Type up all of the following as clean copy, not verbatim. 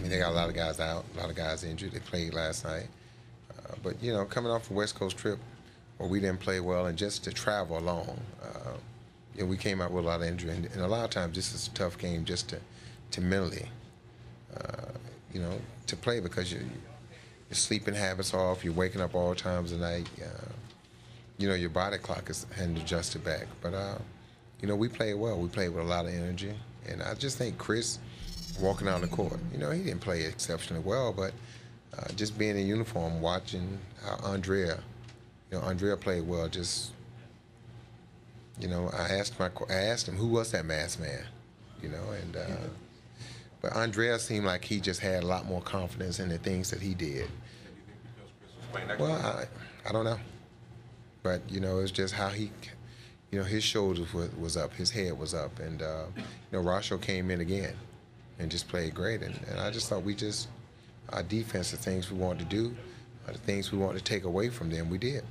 mean, they got a lot of guys out, a lot of guys injured. They played last night. But, you know, coming off a West Coast trip where we didn't play well and just to travel along, you know, we came out with a lot of injury. And a lot of times this is a tough game just to mentally, you know, to play because your sleeping habits are off. You're waking up all times of the night. You know, your body clock hadn't adjusted back. But, you know, we played well. We played with a lot of energy. And I just think Chris walking out on the court, you know, he didn't play exceptionally well, but just being in uniform, watching how Andrea played well. Just, you know, I asked him who was that masked man, you know, and but Andrea seemed like he just had a lot more confidence in the things that he did. Well, I don't know, but you know, it's just how he, you know, his shoulders was up, his head was up, and you know, Rasho came in again and just played great, and I just thought our defense, the things we wanted to do, the things we wanted to take away from them, we did.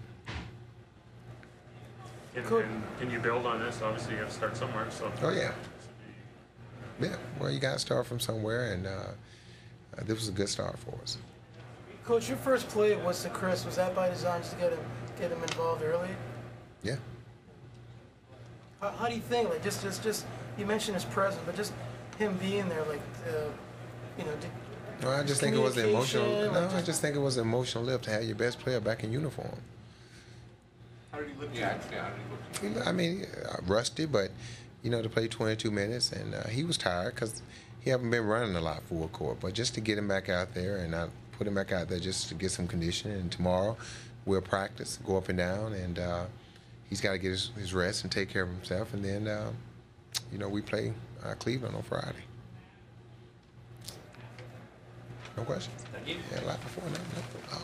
And can you build on this? Obviously, you have to start somewhere. So. Oh yeah. Yeah. Well, you got to start from somewhere, and this was a good start for us. Coach, your first play at What's the Chris, was that by design just to get him involved early? Yeah. How do you think? Like just you mentioned his presence, but just him being there, like you know. No, I just think it was an emotional. No, I just think it was an emotional lift to have your best player back in uniform. How did he look? Yeah, how did he look? I mean, rusty, but you know, to play 22 minutes, and he was tired because he haven't been running a lot full court. But just to get him back out there, and I put him back out there just to get some conditioning. And tomorrow, we'll practice, go up and down, and he's got to get his rest and take care of himself. And then, you know, we play Cleveland on Friday. No questions? Thank you. Yeah, a lot before now. No. Oh.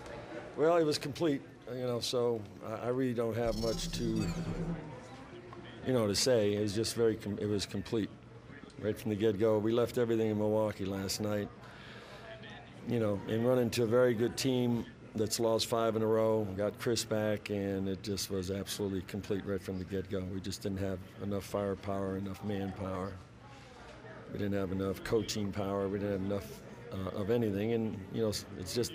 Well, it was complete, you know, so I really don't have much to, you know, to say. It was just it was complete right from the get-go. We left everything in Milwaukee last night, you know, and run into a very good team that's lost 5 in a row, got Chris back, and it just was absolutely complete right from the get-go. We just didn't have enough firepower, enough manpower. We didn't have enough coaching power. We didn't have enough of anything, and you know, it's just,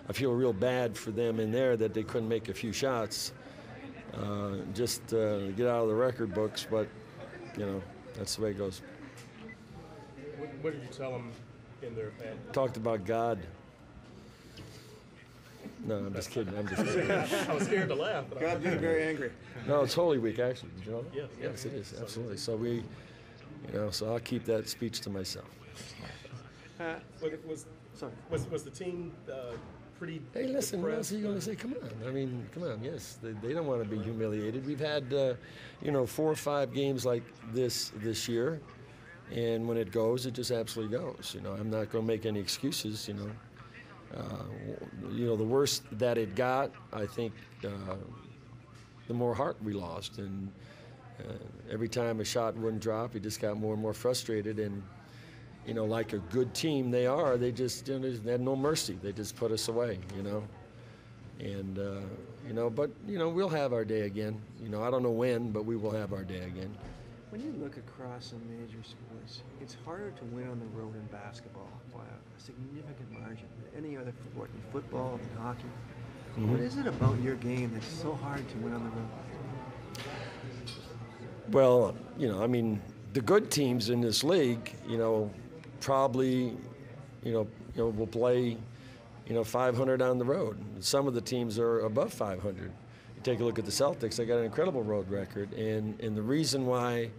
I feel real bad for them in there that they couldn't make a few shots, just get out of the record books, but you know, that's the way it goes. What did you tell them in their bed? Talked about God. No, I'm just kidding. I'm just kidding. I was scared to laugh. But God being very angry. No, it's Holy Week, actually. Did you know that? Yes. Yes, it is, absolutely. So we, you know, so I'll keep that speech to myself. Was the team pretty? Hey, listen, what else depressed? are you going to say? Come on. I mean, come on. Yes, they don't want to be humiliated. We've had, you know, 4 or 5 games like this year, and when it goes, it just absolutely goes. You know, I'm not going to make any excuses. You know, the worse that it got, I think, the more heart we lost, and every time a shot wouldn't drop, he just got more and more frustrated. And you know, like a good team they are, they just, you know, they had no mercy. They just put us away, you know. And, you know, but, you know, we'll have our day again. You know, I don't know when, but we will have our day again. When you look across some major sports, it's harder to win on the road in basketball by a significant margin than any other sport, in football and hockey. Mm-hmm. What is it about your game that's so hard to win on the road? Well, you know, I mean, the good teams in this league, you know, probably, you know, will play, you know, 500 on the road. Some of the teams are above 500. You take a look at the Celtics; they got an incredible road record, and the reason why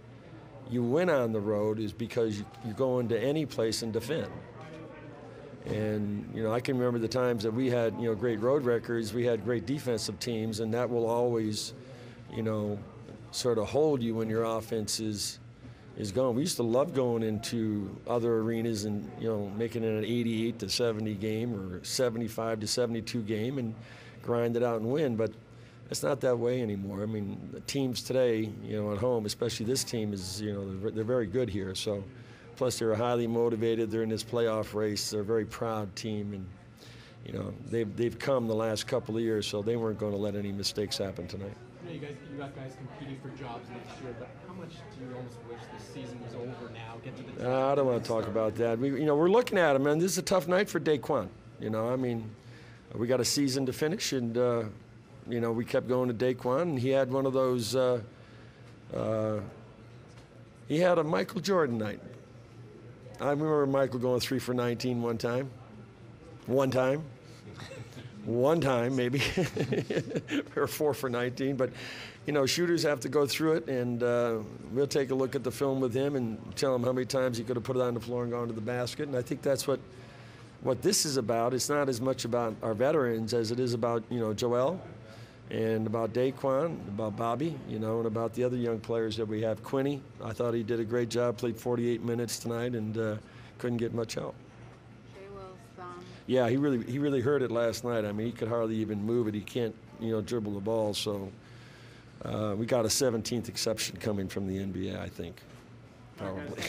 you win on the road is because you go into any place and defend. And you know, I can remember the times that we had, you know, great road records. We had great defensive teams, and that will always, you know, sort of hold you when your offense is going. We used to love going into other arenas and, you know, making it an 88 to 70 game or 75 to 72 game and grind it out and win. But it's not that way anymore. I mean, the teams today, you know, at home, especially this team, is, you know, they're very good here. So, plus they're highly motivated. They're in this playoff race. They're a very proud team, and you know, they've come the last couple of years, so they weren't going to let any mistakes happen tonight. You know, you got guys competing for jobs next year, but how much do you almost wish the season was over now? Get to the draft. I don't want to talk about that. We're looking at him, and this is a tough night for Daquan. We got a season to finish, and we kept going to Daquan, and he had one of those. He had a Michael Jordan night. I remember Michael going 3 for 19 one time. One time, maybe, or 4 for 19. But, shooters have to go through it, and we'll take a look at the film with him and tell him how many times he could have put it on the floor and gone to the basket. And I think that's what this is about. It's not as much about our veterans as it is about, Joel and about Daquan, about Bobby, and about the other young players that we have. Quinny, I thought he did a great job, played 48 minutes tonight and couldn't get much help. Yeah, he really hurt it last night. I mean, he could hardly even move it. He can't, dribble the ball. So we got a 17th exception coming from the NBA, I think, probably.